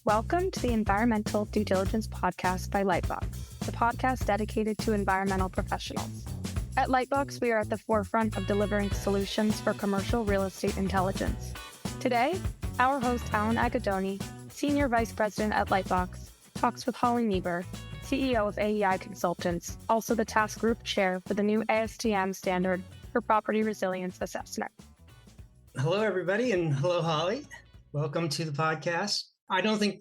Welcome to the Environmental Due Diligence podcast by LightBox, the podcast dedicated to environmental professionals. At LightBox, we are at the forefront of delivering solutions for commercial real estate intelligence. Today, our host, Alan Agadoni, Senior Vice President at LightBox, talks with Holly Neber, CEO of AEI Consultants, also the Task Group Chair for the new ASTM standard for property resilience assessment. Hello, everybody, and hello, Holly. Welcome to the podcast. I don't think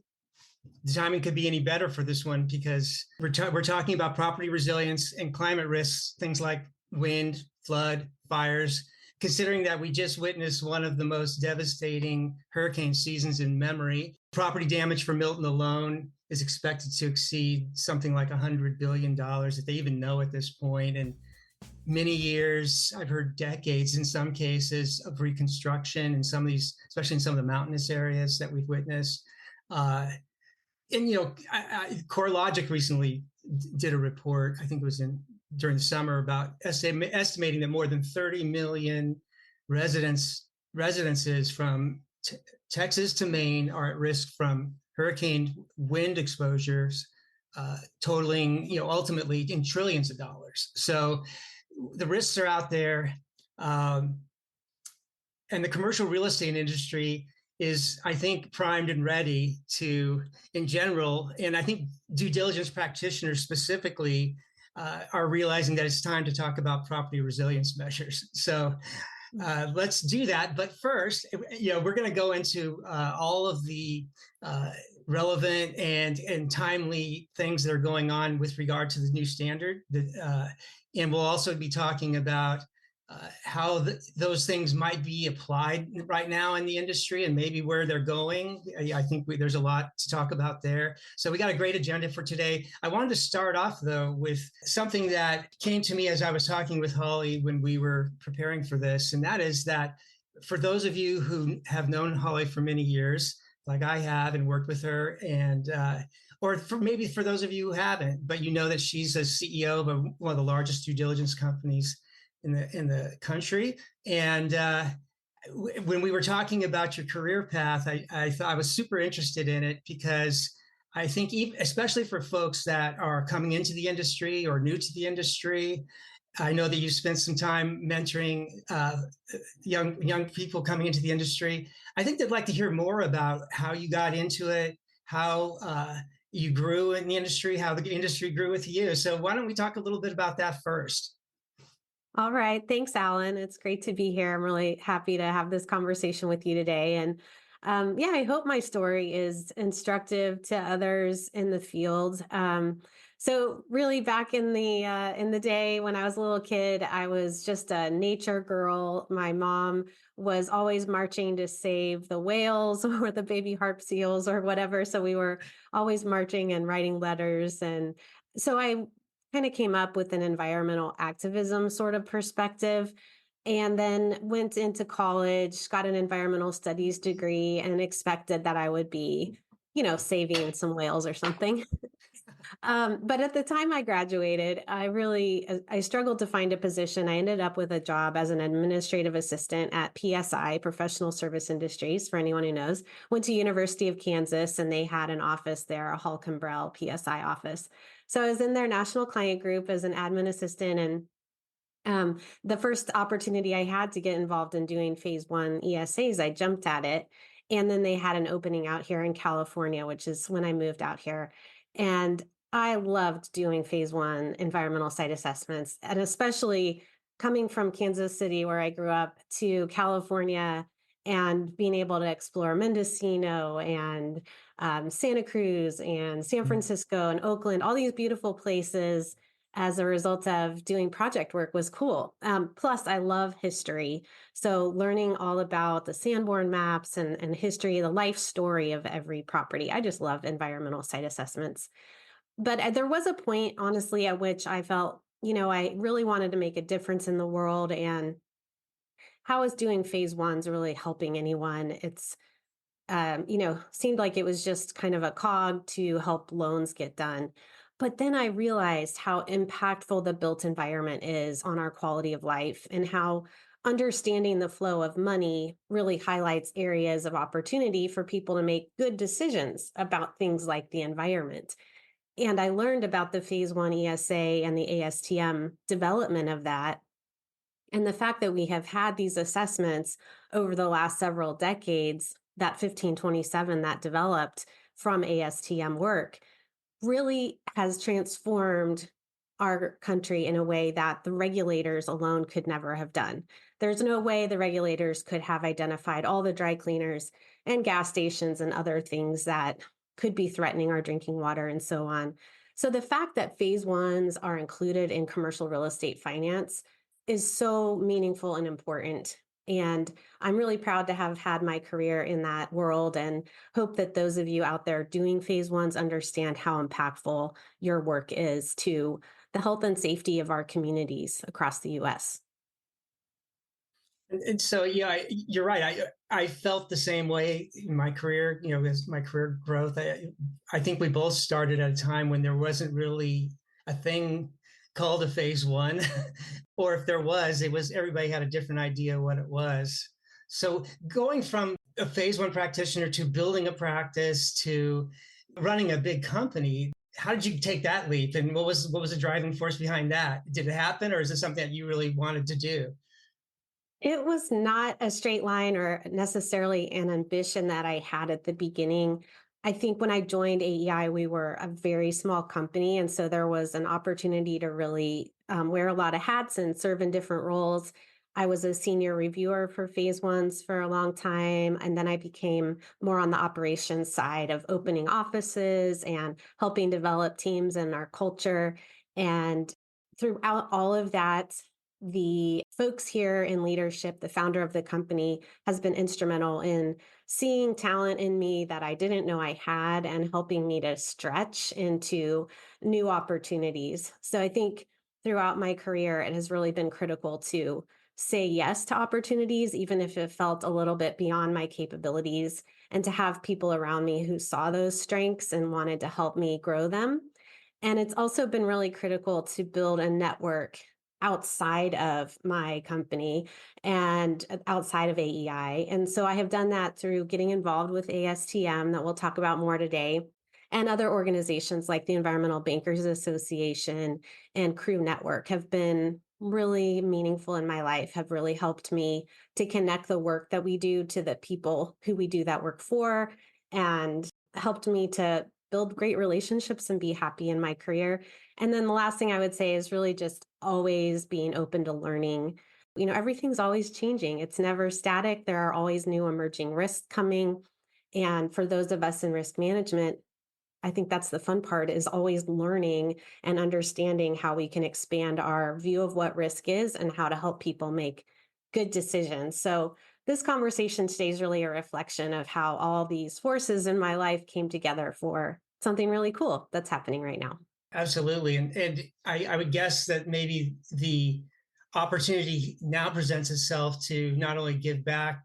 the timing could be any better for this one because we're talking about property resilience and climate risks, things like wind, flood, fires, considering that we just witnessed one of the most devastating hurricane seasons in memory. Property damage from Milton alone is expected to exceed something like $100 billion, if they even know at this point. And many years, I've heard decades in some cases, of reconstruction in some of these, especially in some of the mountainous areas that we've witnessed. CoreLogic recently did a report, I think it was during the summer, about estimating that more than 30 million residences from Texas to Maine are at risk from hurricane wind exposures, totaling, ultimately in trillions of dollars. So the risks are out there. And the commercial real estate industry is, I think, primed and ready to, in general, and I think due diligence practitioners specifically are realizing that it's time to talk about property resilience measures. So let's do that. But first, we're going to go into all of the relevant and timely things that are going on with regard to the new standard. And we'll also be talking about how those things might be applied right now in the industry and maybe where they're going. I think there's a lot to talk about there. So we got a great agenda for today. I wanted to start off, though, with something that came to me as I was talking with Holly when we were preparing for this. And that is that for those of you who have known Holly for many years, like I have and worked with her, and or maybe for those of you who haven't, but you know that she's a CEO of one of the largest due diligence companies in the country. And when we were talking about your career path, I thought I was super interested in it because I think, especially for folks that are coming into the industry or new to the industry, I know that you spent some time mentoring young people coming into the industry. I think they'd like to hear more about how you got into it, how you grew in the industry, how the industry grew with you. So why don't we talk a little bit about that first? All right. Thanks, Alan. It's great to be here. I'm really happy to have this conversation with you today. And I hope my story is instructive to others in the field. So really back in the day when I was a little kid, I was just a nature girl. My mom was always marching to save the whales or the baby harp seals or whatever. So we were always marching and writing letters. And so I kind of came up with an environmental activism sort of perspective, and then went into college, got an environmental studies degree, and expected that I would be, saving some whales or something. But at the time I graduated, I struggled to find a position. I ended up with a job as an administrative assistant at PSI, Professional Service Industries, for anyone who knows. Went to University of Kansas, and they had an office there, a Hall Cambrell PSI office. So I was in their national client group as an admin assistant, and the first opportunity I had to get involved in doing phase 1 ESAs, I jumped at it. And then they had an opening out here in California, which is when I moved out here. And I loved doing phase 1 environmental site assessments, and especially coming from Kansas City, where I grew up, to California and being able to explore Mendocino and Santa Cruz and San Francisco and Oakland, all these beautiful places as a result of doing project work was cool. Plus, I love history. So learning all about the Sanborn maps and history, the life story of every property. I just love environmental site assessments. But there was a point, honestly, at which I felt, I really wanted to make a difference in the world, and how is doing phase 1s really helping anyone? It's, seemed like it was just kind of a cog to help loans get done. But then I realized how impactful the built environment is on our quality of life, and how understanding the flow of money really highlights areas of opportunity for people to make good decisions about things like the environment. And I learned about the Phase 1 ESA and the ASTM development of that. And the fact that we have had these assessments over the last several decades, that 1527 that developed from ASTM work, really has transformed our country in a way that the regulators alone could never have done. There's no way the regulators could have identified all the dry cleaners and gas stations and other things that could be threatening our drinking water and so on. So the fact that phase ones are included in commercial real estate finance is so meaningful and important. And I'm really proud to have had my career in that world and hope that those of you out there doing phase ones understand how impactful your work is to the health and safety of our communities across the US. And so, yeah, you're right. I felt the same way in my career, as my career growth. I think we both started at a time when there wasn't really a thing called a phase one, or if there was, everybody had a different idea what it was. So going from a phase one practitioner to building a practice to running a big company, how did you take that leap? And what was the driving force behind that? Did it happen, or is it something that you really wanted to do? It was not a straight line or necessarily an ambition that I had at the beginning. I think when I joined AEI, we were a very small company. And so there was an opportunity to really wear a lot of hats and serve in different roles. I was a senior reviewer for phase ones for a long time. And then I became more on the operations side of opening offices and helping develop teams and our culture. And throughout all of that, the folks here in leadership, the founder of the company, has been instrumental in seeing talent in me that I didn't know I had and helping me to stretch into new opportunities. So I think throughout my career, it has really been critical to say yes to opportunities, even if it felt a little bit beyond my capabilities, and to have people around me who saw those strengths and wanted to help me grow them. And it's also been really critical to build a network outside of my company and outside of AEI. And so I have done that through getting involved with ASTM, that we'll talk about more today, and other organizations like the Environmental Bankers Association and Crew Network have been really meaningful in my life, have really helped me to connect the work that we do to the people who we do that work for, and helped me to build great relationships and be happy in my career. And then the last thing I would say is really just always being open to learning. Everything's always changing. It's never static. There are always new emerging risks coming. And for those of us in risk management, I think that's the fun part, is always learning and understanding how we can expand our view of what risk is and how to help people make good decisions. So this conversation today is really a reflection of how all these forces in my life came together for something really cool that's happening right now. Absolutely. And I would guess that maybe the opportunity now presents itself to not only give back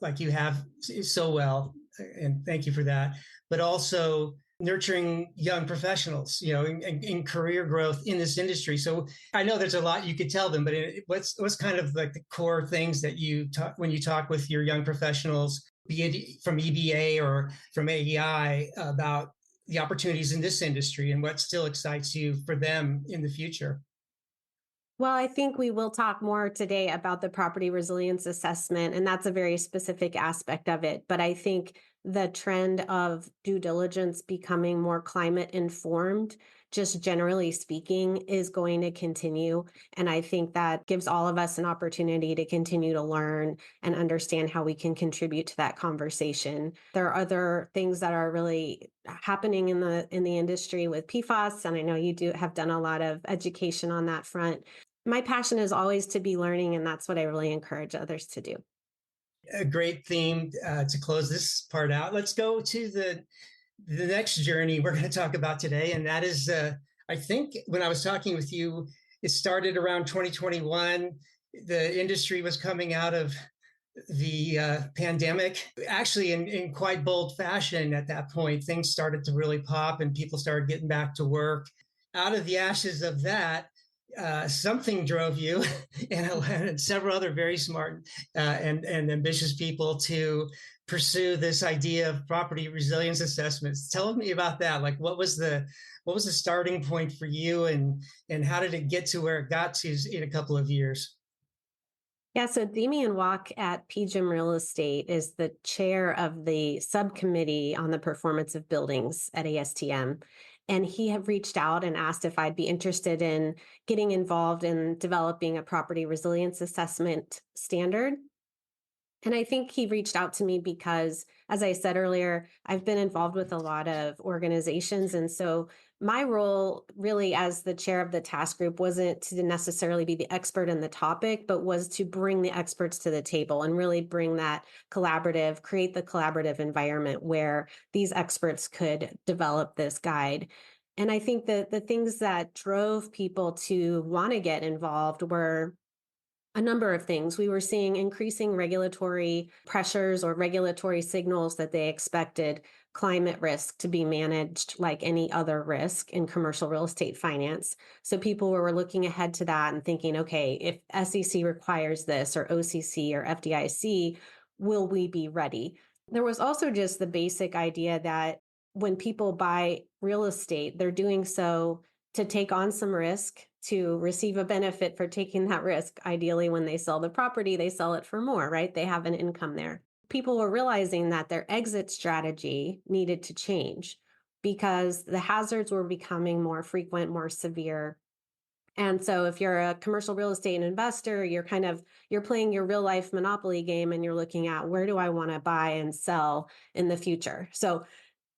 like you have so well, and thank you for that, but also nurturing young professionals, in career growth in this industry. So I know there's a lot you could tell them, but what's kind of like the core things that you talk when you talk with your young professionals, be it from EBA or from AEI, about the opportunities in this industry and what still excites you for them in the future? Well, I think we will talk more today about the property resilience assessment, and that's a very specific aspect of it. But I think the trend of due diligence becoming more climate informed, just generally speaking, is going to continue. And I think that gives all of us an opportunity to continue to learn and understand how we can contribute to that conversation. There are other things that are really happening in the industry with PFAS, and I know you have done a lot of education on that front. My passion is always to be learning, and that's what I really encourage others to do. A great theme to close this part out. Let's go to the next journey we're going to talk about today. And that is, I think when I was talking with you, it started around 2021. The industry was coming out of the pandemic, actually in quite bold fashion at that point. Things started to really pop and people started getting back to work. Out of the ashes of that, something drove you and several other very smart and ambitious people to pursue this idea of property resilience assessments. Tell me about that. Like, what was the starting point for you, and how did it get to where it got to in a couple of years? Yeah, so Damian Walk at PGIM Real Estate is the chair of the subcommittee on the performance of buildings at ASTM. And he had reached out and asked if I'd be interested in getting involved in developing a property resilience assessment standard. And I think he reached out to me because, as I said earlier, I've been involved with a lot of organizations. And so my role really as the chair of the task group wasn't to necessarily be the expert in the topic, but was to bring the experts to the table and really bring that create the collaborative environment where these experts could develop this guide. And I think that the things that drove people to want to get involved were a number of things. We were seeing increasing regulatory pressures or regulatory signals that they expected climate risk to be managed like any other risk in commercial real estate finance. So people were looking ahead to that and thinking, okay, if SEC requires this or OCC or FDIC, will we be ready? There was also just the basic idea that when people buy real estate, they're doing so to take on some risk, to receive a benefit for taking that risk. Ideally, when they sell the property, they sell it for more, right? They have an income there. People were realizing that their exit strategy needed to change because the hazards were becoming more frequent, more severe. And so if you're a commercial real estate investor, you're playing your real life monopoly game and you're looking at where do I want to buy and sell in the future? So,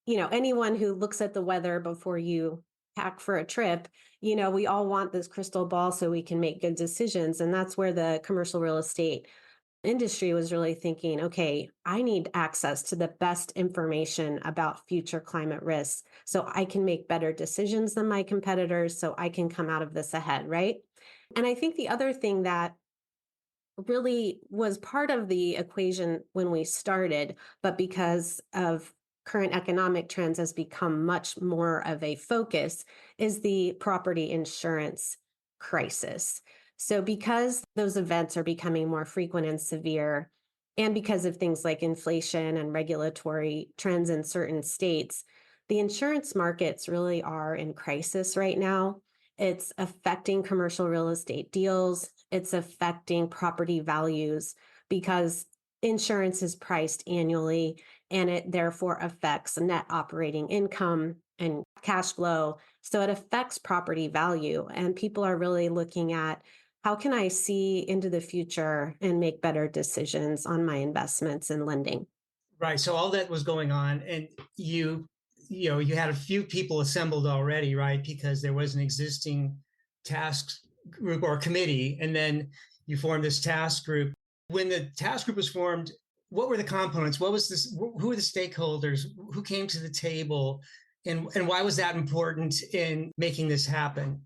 anyone who looks at the weather before you pack for a trip, we all want this crystal ball so we can make good decisions. And that's where the commercial real estate industry was really thinking, okay, I need access to the best information about future climate risks so I can make better decisions than my competitors, so I can come out of this ahead, right? And I think the other thing that really was part of the equation when we started, but because of current economic trends has become much more of a focus, is the property insurance crisis. So because those events are becoming more frequent and severe, and because of things like inflation and regulatory trends in certain states, the insurance markets really are in crisis right now. It's affecting commercial real estate deals. It's affecting property values because insurance is priced annually and it therefore affects net operating income and cash flow. So it affects property value. And people are really looking at how can I see into the future and make better decisions on my investments and lending. Right. So all that was going on, and you had a few people assembled already, right? Because there was an existing task group or committee, and then you formed this task group. When the task group was formed, what were the components? What was this? Who were the stakeholders? Who came to the table? And why was that important in making this happen?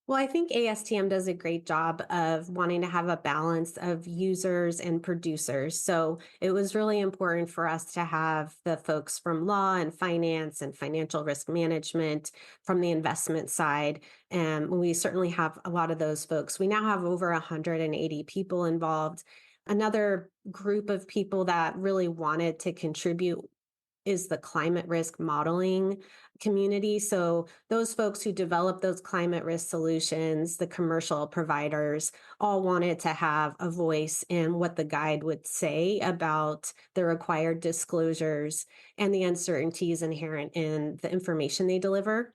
Well, I think ASTM does a great job of wanting to have a balance of users and producers. So it was really important for us to have the folks from law and finance and financial risk management from the investment side. And we certainly have a lot of those folks. We now have over 180 people involved. Another group of people that really wanted to contribute is the climate risk modeling community. So those folks who develop those climate risk solutions, the commercial providers, all wanted to have a voice in what the guide would say about the required disclosures and the uncertainties inherent in the information they deliver.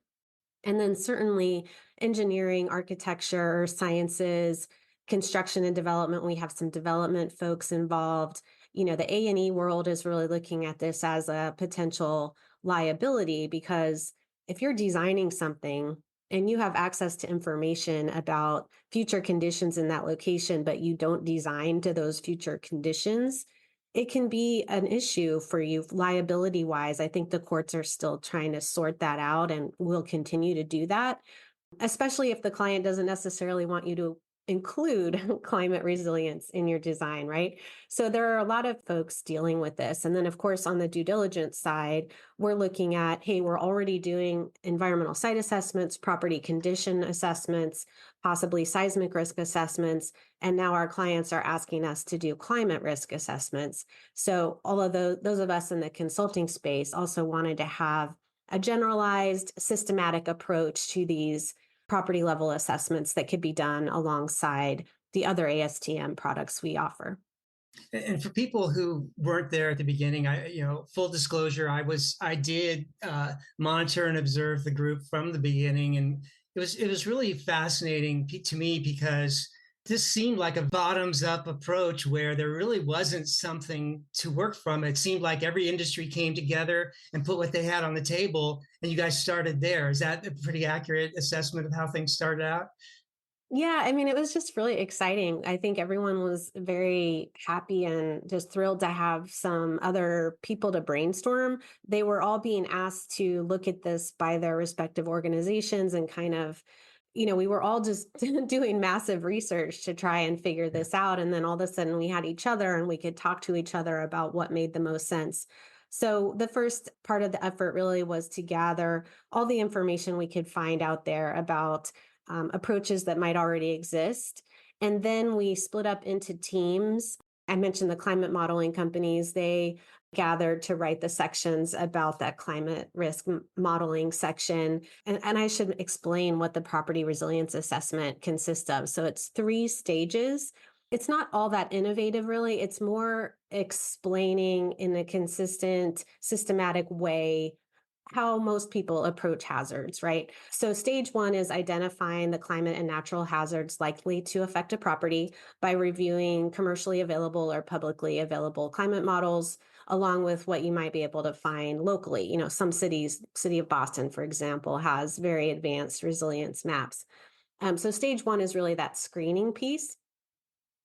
And then certainly engineering, architecture, sciences, construction and development, we have some development folks involved. The A&E world is really looking at this as a potential liability because if you're designing something and you have access to information about future conditions in that location, but you don't design to those future conditions, it can be an issue for you liability wise. I think the courts are still trying to sort that out and will continue to do that, especially if the client doesn't necessarily want you to include climate resilience in your design, right? So there are a lot of folks dealing with this. And then, of course, on the due diligence side, we're looking at, hey, we're already doing environmental site assessments, property condition assessments, possibly seismic risk assessments. And now our clients are asking us to do climate risk assessments. So all of those of us in the consulting space also wanted to have a generalized, systematic approach to these property level assessments that could be done alongside the other ASTM products we offer. And for people who weren't there at the beginning, full disclosure, I did monitor and observe the group from the beginning, and it was really fascinating to me because this seemed like a bottoms up approach where there really wasn't something to work from. It seemed like every industry came together and put what they had on the table, and you guys started there. Is that a pretty accurate assessment of how things started out? Yeah, I mean, it was just really exciting. I think everyone was very happy and just thrilled to have some other people to brainstorm. They were all being asked to look at this by their respective organizations and kind of, we were all just doing massive research to try and figure this out. And then all of a sudden we had each other and we could talk to each other about what made the most sense. So the first part of the effort really was to gather all the information we could find out there about approaches that might already exist. And then we split up into teams. I mentioned the climate modeling companies. They gathered to write the sections about that climate risk modeling section. And I should explain what the property resilience assessment consists of. So it's 3 stages. It's not all that innovative, really. It's more explaining in a consistent, systematic way how most people approach hazards, right? So stage 1 is identifying the climate and natural hazards likely to affect a property by reviewing commercially available or publicly available climate models, along with what you might be able to find locally. Some cities, city of Boston, for example, has very advanced resilience maps. So stage 1 is really that screening piece.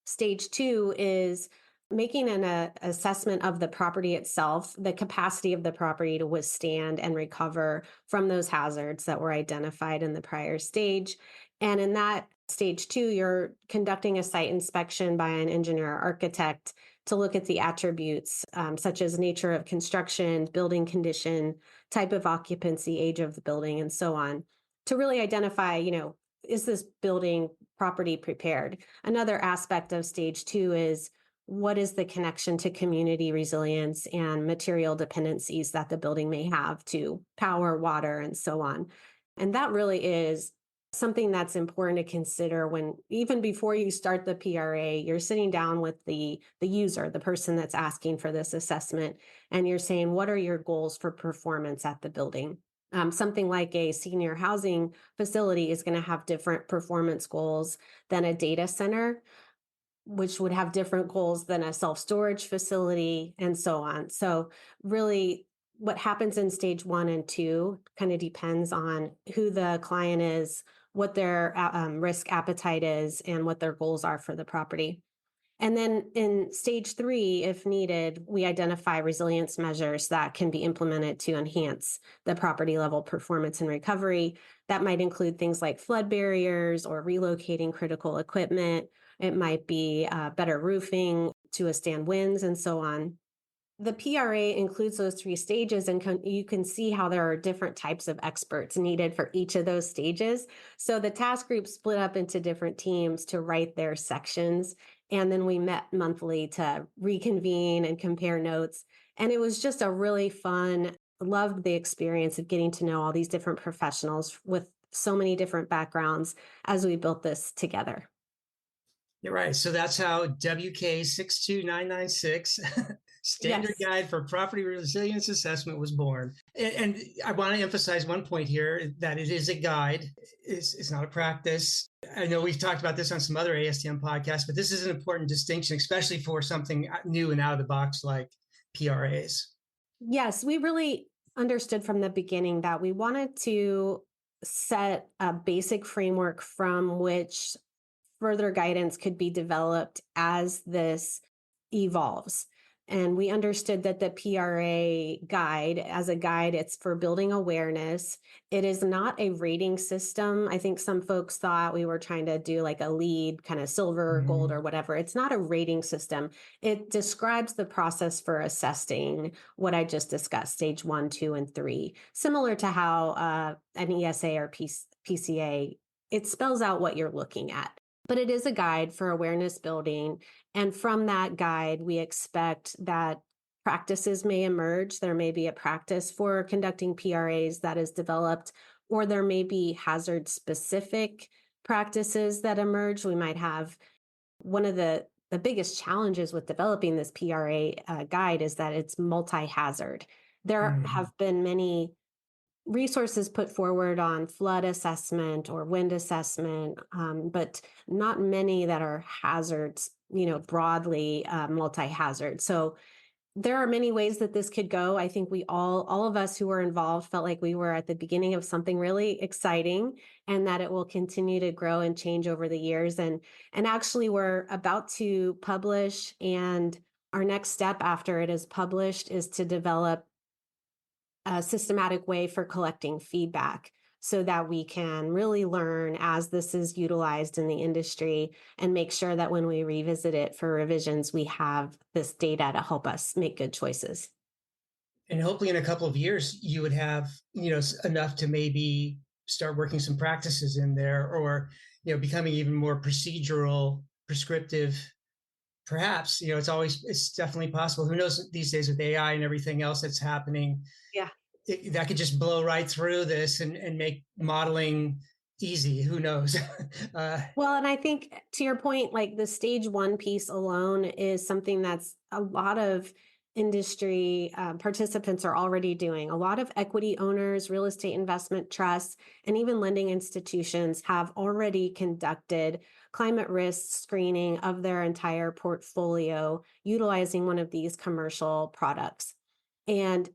Stage 2 is making an assessment of the property itself, the capacity of the property to withstand and recover from those hazards that were identified in the prior stage. And in that stage 2, you're conducting a site inspection by an engineer or architect to look at the attributes such as nature of construction, building condition, type of occupancy, age of the building, and so on, to really identify, is this building property prepared? Another aspect of stage 2 is what is the connection to community resilience and material dependencies that the building may have to power, water, and so on. And that really is something that's important to consider when, even before you start the PRA, you're sitting down with the user, the person that's asking for this assessment, and you're saying, what are your goals for performance at the building? Something like a senior housing facility is going to have different performance goals than a data center, which would have different goals than a self-storage facility, and so on. So really, what happens in stage 1 and 2 kind of depends on who the client is, what their risk appetite is, and what their goals are for the property. And then in stage 3, if needed, we identify resilience measures that can be implemented to enhance the property level performance and recovery. That might include things like flood barriers or relocating critical equipment. It might be better roofing to withstand winds and so on. The PRA includes those 3 stages, and you can see how there are different types of experts needed for each of those stages. So the task group split up into different teams to write their sections. And then we met monthly to reconvene and compare notes. And it was just a really fun, loved the experience of getting to know all these different professionals with so many different backgrounds as we built this together. You're right. So that's how WK 62996, Standard Yes. Guide for Property Resilience Assessment, was born. And I want to emphasize one point here, that it is a guide. It's not a practice. I know we've talked about this on some other ASTM podcasts, but this is an important distinction, especially for something new and out of the box like PRAs. Yes, we really understood from the beginning that we wanted to set a basic framework from which further guidance could be developed as this evolves. And we understood that the PRA guide, as a guide, it's for building awareness. It is not a rating system. I think some folks thought we were trying to do like a LEED, kind of silver or gold or whatever. It's not a rating system. It describes the process for assessing what I just discussed, stage 1, 2, and 3, similar to how an ESA or PCA, it spells out what you're looking at. But it is a guide for awareness building. And from that guide, we expect that practices may emerge. There may be a practice for conducting PRAs that is developed, or there may be hazard specific practices that emerge. We might have one of the biggest challenges with developing this PRA guide is that it's multi-hazard. There have been many resources put forward on flood assessment or wind assessment, but not many that are hazards, broadly multi-hazard. So there are many ways that this could go. I think we all of us who were involved felt like we were at the beginning of something really exciting, and that it will continue to grow and change over the years. And actually we're about to publish, and our next step after it is published is to develop a systematic way for collecting feedback so that we can really learn as this is utilized in the industry and make sure that when we revisit it for revisions, we have this data to help us make good choices. And hopefully in a couple of years, you would have, enough to maybe start working some practices in there, or, becoming even more procedural, prescriptive. Perhaps, it's definitely possible. Who knows these days with AI and everything else that's happening? Yeah. That could just blow right through this and make modeling easy. Who knows? Well, and I think to your point, like the stage 1 piece alone is something that's a lot of industry participants are already doing. A lot of equity owners, real estate investment trusts, and even lending institutions have already conducted climate risk screening of their entire portfolio utilizing one of these commercial products. And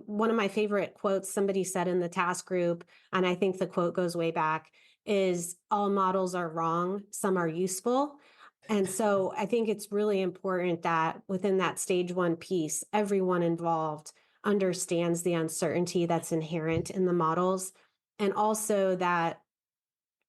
one of my favorite quotes somebody said in the task group, and I think the quote goes way back, is all models are wrong, some are useful. And so I think it's really important that within that stage 1 piece, everyone involved understands the uncertainty that's inherent in the models. And also that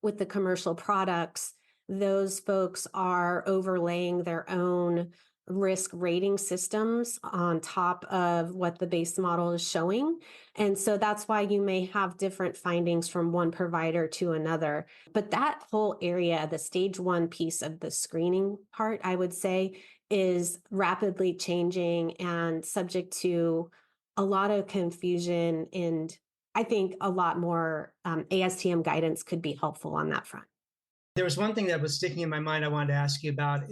with the commercial products, those folks are overlaying their own risk rating systems on top of what the base model is showing. And so that's why you may have different findings from one provider to another. But that whole area, the stage 1 piece of the screening part, I would say, is rapidly changing and subject to a lot of confusion. And I think a lot more ASTM guidance could be helpful on that front. There was one thing that was sticking in my mind I wanted to ask you about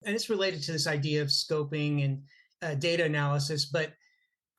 and it's related to this idea of scoping and data analysis. But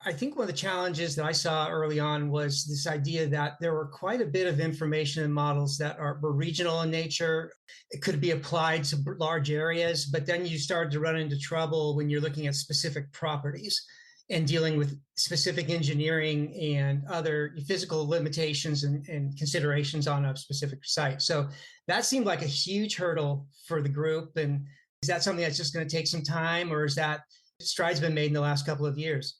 I think one of the challenges that I saw early on was this idea that there were quite a bit of information in models that were regional in nature. It could be applied to large areas, but then you started to run into trouble when you're looking at specific properties and dealing with specific engineering and other physical limitations and considerations on a specific site. So that seemed like a huge hurdle for the group. And is that something that's just going to take some time, or is that strides been made in the last couple of years?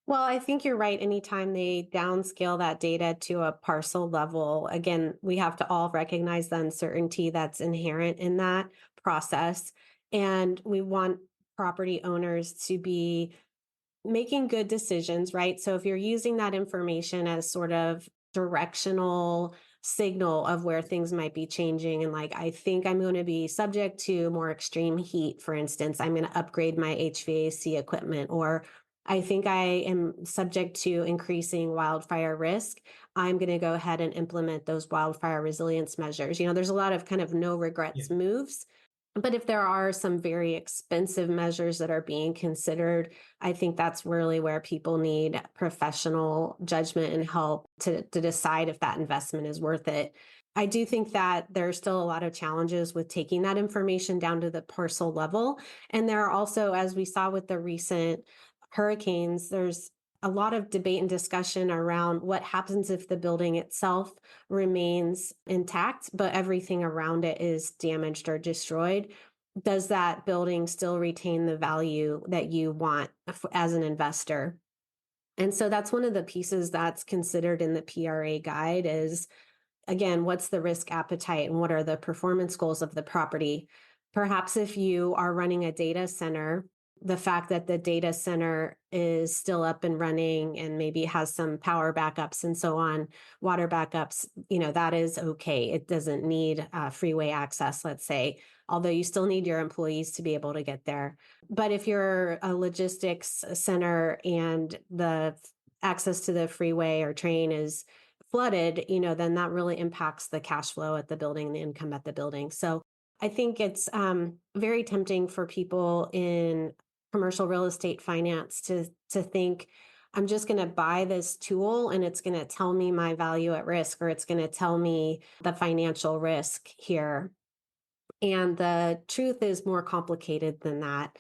Well, I think you're right. Anytime they downscale that data to a parcel level, again, we have to all recognize the uncertainty that's inherent in that process. And we want property owners to be making good decisions, right? So if you're using that information as sort of directional signal of where things might be changing, and like, I think I'm going to be subject to more extreme heat, for instance, I'm going to upgrade my HVAC equipment, or I think I am subject to increasing wildfire risk, I'm going to go ahead and implement those wildfire resilience measures. There's a lot of kind of no regrets moves. But if there are some very expensive measures that are being considered, I think that's really where people need professional judgment and help to decide if that investment is worth it. I do think that there are still a lot of challenges with taking that information down to the parcel level. And there are also, as we saw with the recent hurricanes, there's a lot of debate and discussion around what happens if the building itself remains intact, but everything around it is damaged or destroyed. does that building still retain the value that you want as an investor? And so that's one of the pieces that's considered in the PRA guide is, again, what's the risk appetite and what are the performance goals of the property? Perhaps if you are running a data center, the fact that the data center is still up and running and maybe has some power backups and so on, water backups, that is okay. It doesn't need freeway access, let's say, although you still need your employees to be able to get there. But if you're a logistics center and the access to the freeway or train is flooded, then that really impacts the cash flow at the building, the income at the building. So I think it's very tempting for people in commercial real estate finance to think, I'm just going to buy this tool and it's going to tell me my value at risk, or it's going to tell me the financial risk here. And the truth is more complicated than that.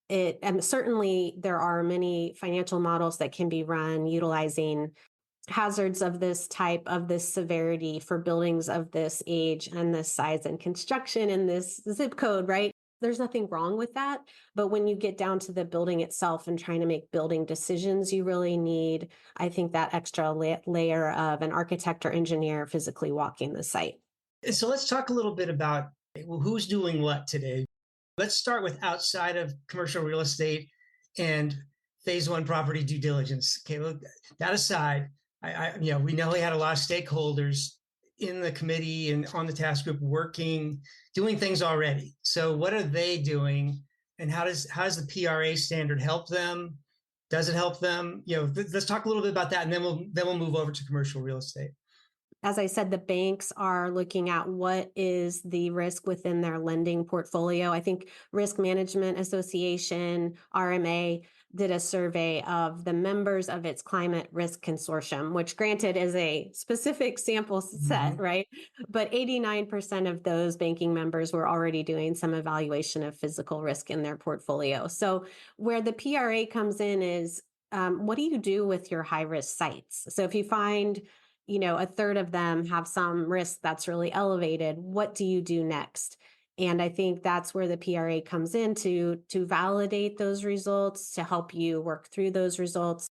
And certainly there are many financial models that can be run utilizing hazards of this type, of this severity for buildings of this age and this size and construction and this zip code, right? There's nothing wrong with that. But when you get down to the building itself and trying to make building decisions, you really need, I think, that extra layer of an architect or engineer physically walking the site. So let's talk a little bit about who's doing what today. Let's start with outside of commercial real estate and phase one property due diligence. Okay, well, that aside, we know we had a lot of stakeholders in the committee and on the task group doing things already. So what are they doing, and how does the PRA standard help them? Does it help them? Let's talk a little bit about that, and then we'll move over to commercial real estate. As I said, the banks are looking at what is the risk within their lending portfolio. I think Risk Management Association, RMA, did a survey of the members of its climate risk consortium, which granted is a specific sample set, right? But 89% of those banking members were already doing some evaluation of physical risk in their portfolio. So where the PRA comes in is, what do you do with your high risk sites? So if you find a third of them have some risk that's really elevated, what do you do next? And I think that's where the PRA comes in to validate those results, to help you work through those results.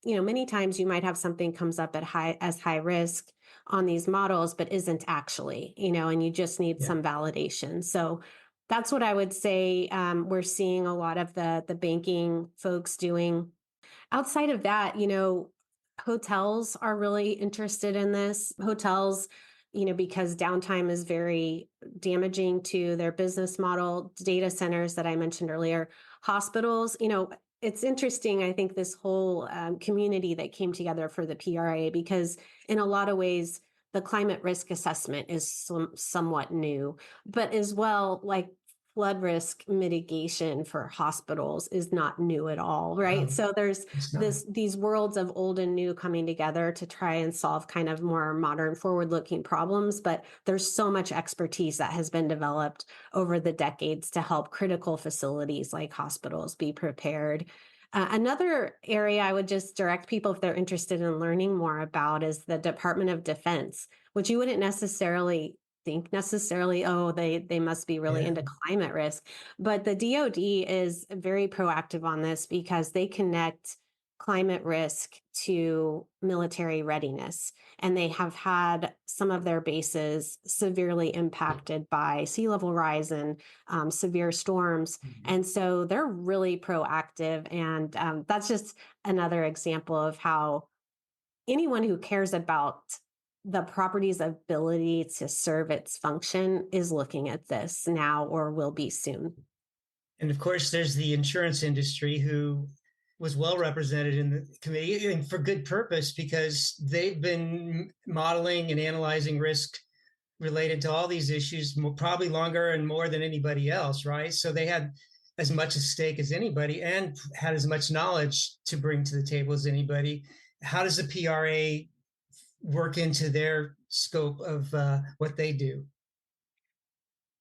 Many times you might have something comes up at high risk on these models, but isn't actually, and you just need some validation. So that's what I would say we're seeing a lot of the banking folks doing. Outside of that, hotels are really interested in this. Hotels, because downtime is very damaging to their business model. Data centers that I mentioned earlier, hospitals, it's interesting, I think, this whole community that came together for the PRA, because in a lot of ways, the climate risk assessment is somewhat new, but as well, like flood risk mitigation for hospitals is not new at all, right? So there's these worlds of old and new coming together to try and solve kind of more modern, forward-looking problems. But there's so much expertise that has been developed over the decades to help critical facilities like hospitals be prepared. Another area I would just direct people, if they're interested in learning more about, is the Department of Defense, which you wouldn't necessarily think oh, they must be really into climate risk. But the DoD is very proactive on this because they connect climate risk to military readiness. And they have had some of their bases severely impacted by sea level rise and severe storms. And so they're really proactive. And that's just another example of how anyone who cares about the property's ability to serve its function is looking at this now or will be soon. And of course, there's the insurance industry, who was well represented in the committee, and for good purpose, because they've been modeling and analyzing risk related to all these issues probably longer and more than anybody else, right? So they had as much at stake as anybody and had as much knowledge to bring to the table as anybody. How does the PRA work into their scope of what they do?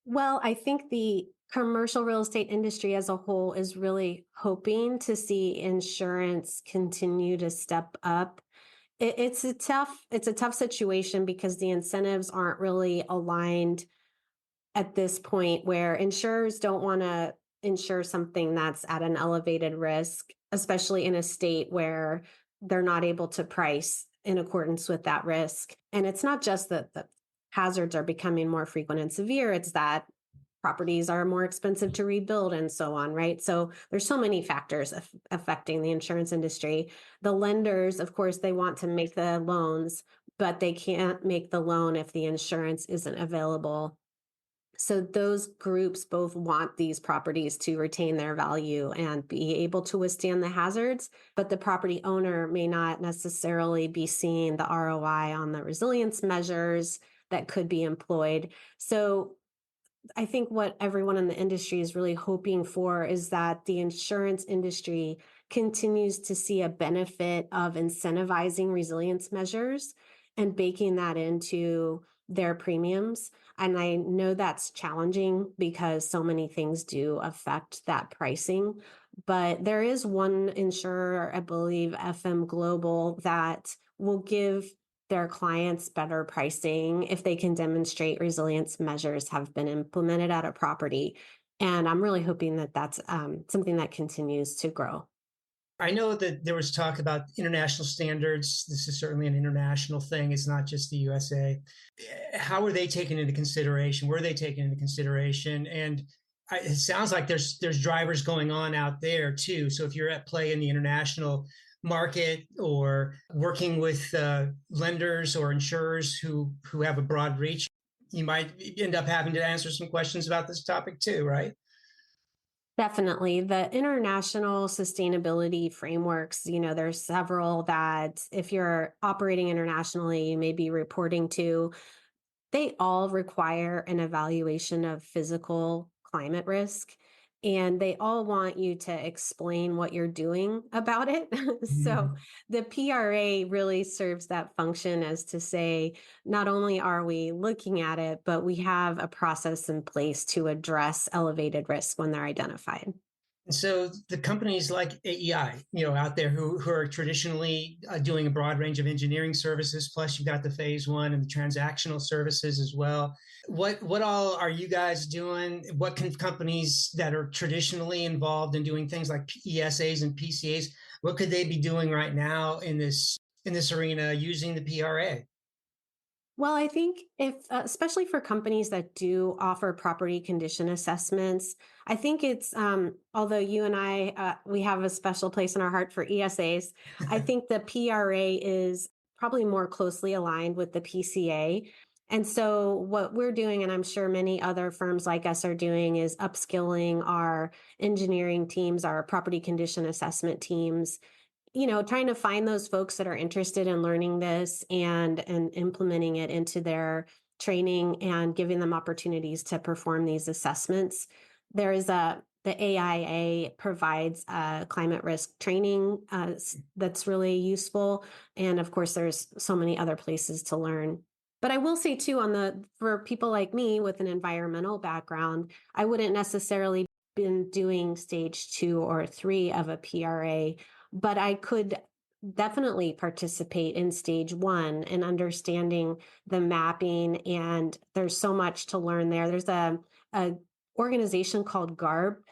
Well, I think the commercial real estate industry as a whole is really hoping to see insurance continue to step up. It's a tough situation because the incentives aren't really aligned at this point where insurers don't want to insure something that's at an elevated risk, especially in a state where they're not able to price in accordance with that risk. And it's not just that the hazards are becoming more frequent and severe, it's that properties are more expensive to rebuild and so on, right? So there's so many factors affecting the insurance industry. The lenders, of course, they want to make the loans, but they can't make the loan if the insurance isn't available. So those groups both want these properties to retain their value and be able to withstand the hazards, but the property owner may not necessarily be seeing the ROI on the resilience measures that could be employed. So I think what everyone in the industry is really hoping for is that the insurance industry continues to see a benefit of incentivizing resilience measures and baking that into their premiums. And I know that's challenging because so many things do affect that pricing. But there is one insurer, I believe FM Global, that will give their clients better pricing if they can demonstrate resilience measures have been implemented at a property. And I'm really hoping that that's something that continues to grow. I know that there was talk about international standards. This is certainly an international thing. It's not just the USA. How are they taken into consideration? Were they taken into consideration? And it sounds like there's drivers going on out there too. So if you're at play in the international market or working with lenders or insurers who have a broad reach, you might end up having to answer some questions about this topic too, right? Definitely. The international sustainability frameworks, there's several that if you're operating internationally, you may be reporting to. They all require an evaluation of physical climate risk, and they all want you to explain what you're doing about it. So the PRA really serves that function as to say, not only are we looking at it, but we have a process in place to address elevated risk when they're identified. And so the companies like AEI, out there who are traditionally doing a broad range of engineering services, plus you've got the phase one and the transactional services as well. What all are you guys doing? What can companies that are traditionally involved in doing things like PSAs and PCAs, what could they be doing right now in this arena using the PRA? Well, I think if, especially for companies that do offer property condition assessments, I think it's, although you and I, we have a special place in our heart for ESAs, I think the PRA is probably more closely aligned with the PCA. And so what we're doing, and I'm sure many other firms like us are doing, is upskilling our engineering teams, our property condition assessment teams, trying to find those folks that are interested in learning this and implementing it into their training and giving them opportunities to perform these assessments. There is the AIA provides climate risk training that's really useful. And of course, there's so many other places to learn. But I will say too, for people like me with an environmental background, I wouldn't necessarily been doing stage 2 or 3 of a PRA, but I could definitely participate in stage 1 and understanding the mapping. And there's so much to learn there. There's a organization called GARP,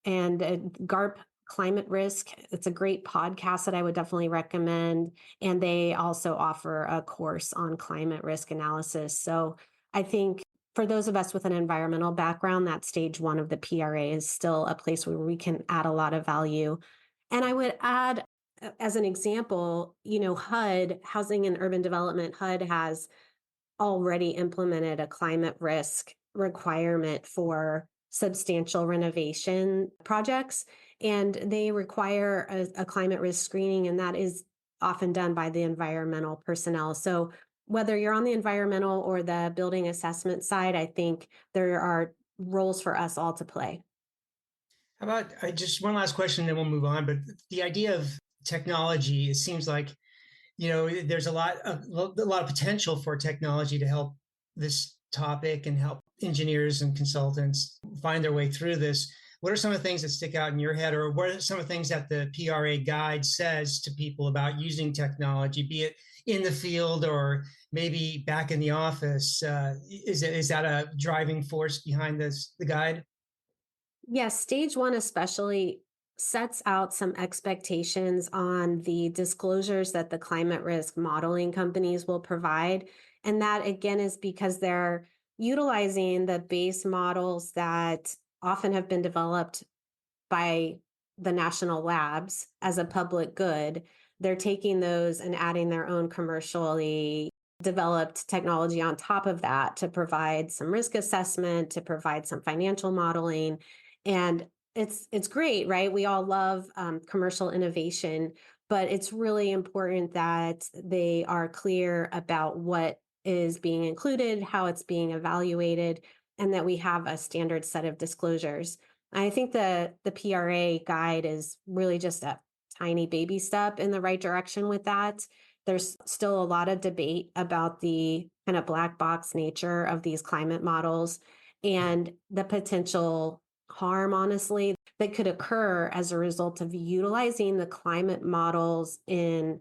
and GARP Climate Risk. It's a great podcast that I would definitely recommend. And they also offer a course on climate risk analysis. So I think for those of us with an environmental background, that stage 1 of the PRA is still a place where we can add a lot of value. And I would add, as an example, HUD, Housing and Urban Development, HUD has already implemented a climate risk requirement for substantial renovation projects. And they require a climate risk screening, and that is often done by the environmental personnel. So whether you're on the environmental or the building assessment side, I think there are roles for us all to play. How about just one last question, then we'll move on. But the idea of technology, it seems like there's a lot of potential for technology to help this topic and help engineers and consultants find their way through this. what are some of the things that stick out in your head, or what are some of the things that the PRA guide says to people about using technology, be it in the field or maybe back in the office? Is that a driving force behind the guide? Yes, stage one especially sets out some expectations on the disclosures that the climate risk modeling companies will provide. And that again is because they're utilizing the base models that often have been developed by the national labs as a public good. They're taking those and adding their own commercially developed technology on top of that to provide some risk assessment, to provide some financial modeling. And it's great, right? We all love commercial innovation, but it's really important that they are clear about what is being included, how it's being evaluated, and that we have a standard set of disclosures. I think the PRA guide is really just a tiny baby step in the right direction with that. There's still a lot of debate about the kind of black box nature of these climate models and the potential harm, honestly, that could occur as a result of utilizing the climate models in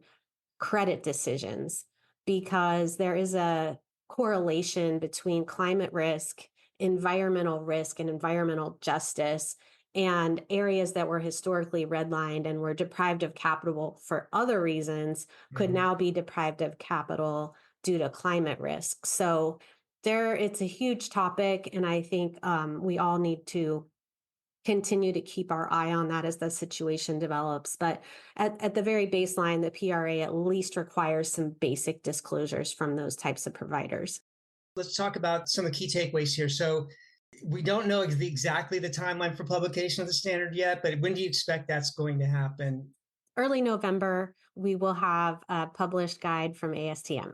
credit decisions, because there is a correlation between climate risk, environmental risk, and environmental justice. And areas that were historically redlined and were deprived of capital for other reasons could now be deprived of capital due to climate risk. So it's a huge topic, and I think we all need to continue to keep our eye on that as the situation develops. But at the very baseline, the PRA at least requires some basic disclosures from those types of providers. Let's talk about some of the key takeaways here. So we don't know exactly the timeline for publication of the standard yet, but when do you expect that's going to happen? Early November, we will have a published guide from ASTM.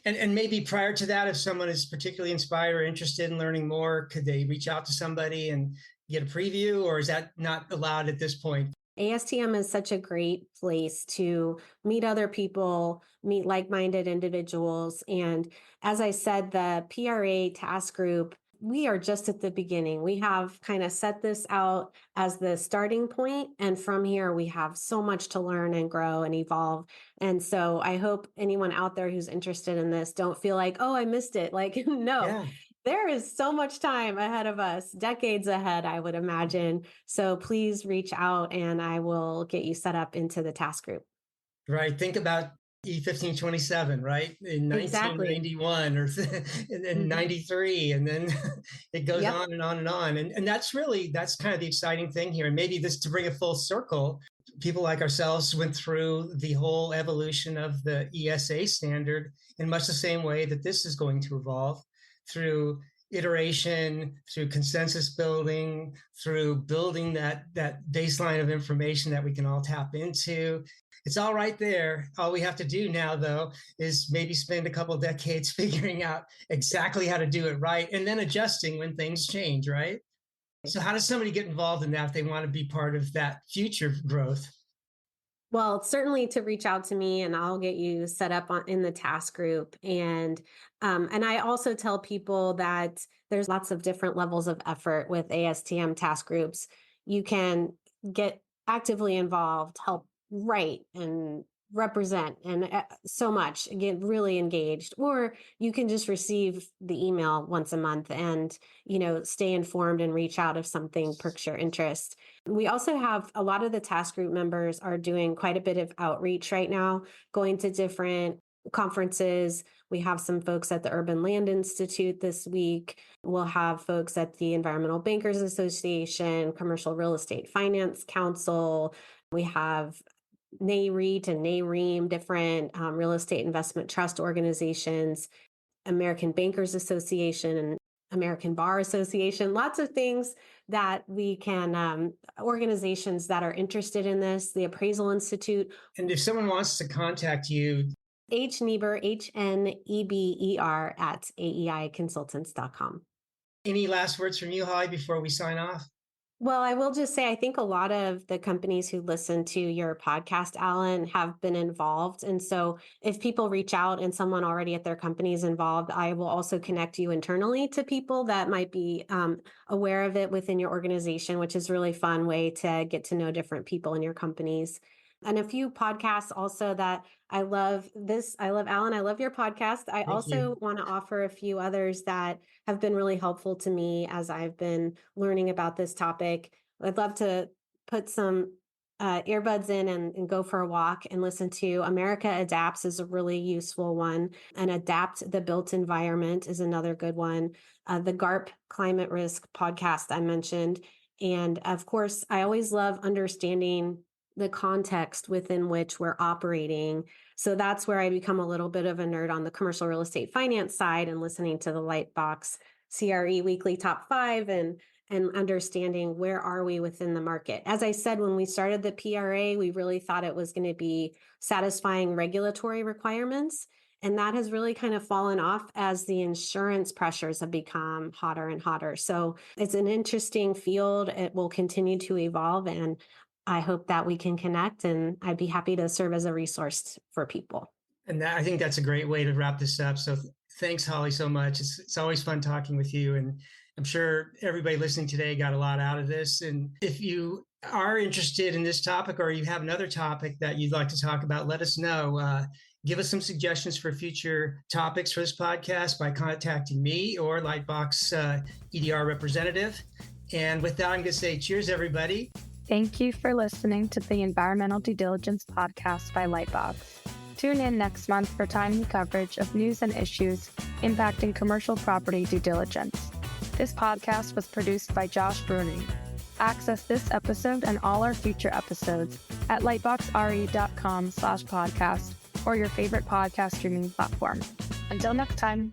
And maybe prior to that, if someone is particularly inspired or interested in learning more, could they reach out to somebody and get a preview, or is that not allowed at this point? ASTM is such a great place to meet other people, meet like-minded individuals. And as I said, the PRA task group, we are just at the beginning. We have kind of set this out as the starting point, and from here, we have so much to learn and grow and evolve. And so I hope anyone out there who's interested in this don't feel like, oh, I missed it. Like, no. Yeah. There is so much time ahead of us, decades ahead, I would imagine. So please reach out and I will get you set up into the task group. Right. Think about E1527, right? In Exactly. 1991 or in 93. And then it goes Yep. on and on and on. And that's kind of the exciting thing here. And maybe this to bring it full circle, people like ourselves went through the whole evolution of the ESA standard in much the same way that this is going to evolve, through iteration, through consensus building, through building that baseline of information that we can all tap into. It's all right there. All we have to do now, though, is maybe spend a couple of decades figuring out exactly how to do it right, and then adjusting when things change, right? So how does somebody get involved in that if they want to be part of that future growth? Well, certainly to reach out to me, and I'll get you set up in the task group. And I also tell people that there's lots of different levels of effort with ASTM task groups. You can get actively involved, help write and represent, and so much, get really engaged, or you can just receive the email once a month and stay informed and reach out if something perks your interest. We also have a lot of the task group members are doing quite a bit of outreach right now, going to different conferences. We have some folks at the Urban Land Institute this week. We'll have folks at the Environmental Bankers Association, Commercial Real Estate Finance Council. We have NAREIT and NAREIM, different real estate investment trust organizations, American Bankers Association, and American Bar Association, lots of things that we can, organizations that are interested in this, the Appraisal Institute. And if someone wants to contact you, H. Neber, HNEBER at AEI Consultants.com. any last words from you, Holly, before we sign off? Well, I will just say, I think a lot of the companies who listen to your podcast, Alan, have been involved. And so if people reach out and someone already at their company is involved, I will also connect you internally to people that might be aware of it within your organization, which is a really fun way to get to know different people in your companies. And a few podcasts also that I love this. I love Alan. I love your podcast. I Thank you. also want to offer a few others that have been really helpful to me as I've been learning about this topic. I'd love to put some earbuds in and go for a walk and listen to America Adapts is a really useful one. And Adapt the Built Environment is another good one. The GARP Climate Risk podcast I mentioned. And of course, I always love understanding the context within which we're operating. So that's where I become a little bit of a nerd on the commercial real estate finance side and listening to the LightBox CRE Weekly Top 5 and understanding where are we within the market. As I said, when we started the PRA, we really thought it was going to be satisfying regulatory requirements. And that has really kind of fallen off as the insurance pressures have become hotter and hotter. So it's an interesting field. It will continue to evolve. And I hope that we can connect, and I'd be happy to serve as a resource for people. And I think that's a great way to wrap this up. So thanks, Holly, so much. It's always fun talking with you. And I'm sure everybody listening today got a lot out of this. And if you are interested in this topic or you have another topic that you'd like to talk about, let us know. Give us some suggestions for future topics for this podcast by contacting me or LightBox EDR representative. And with that, I'm going to say cheers, everybody. Thank you for listening to the Environmental Due Diligence podcast by LightBox. Tune in next month for timely coverage of news and issues impacting commercial property due diligence. This podcast was produced by Josh Bruning. Access this episode and all our future episodes at lightboxre.com/podcast or your favorite podcast streaming platform. Until next time.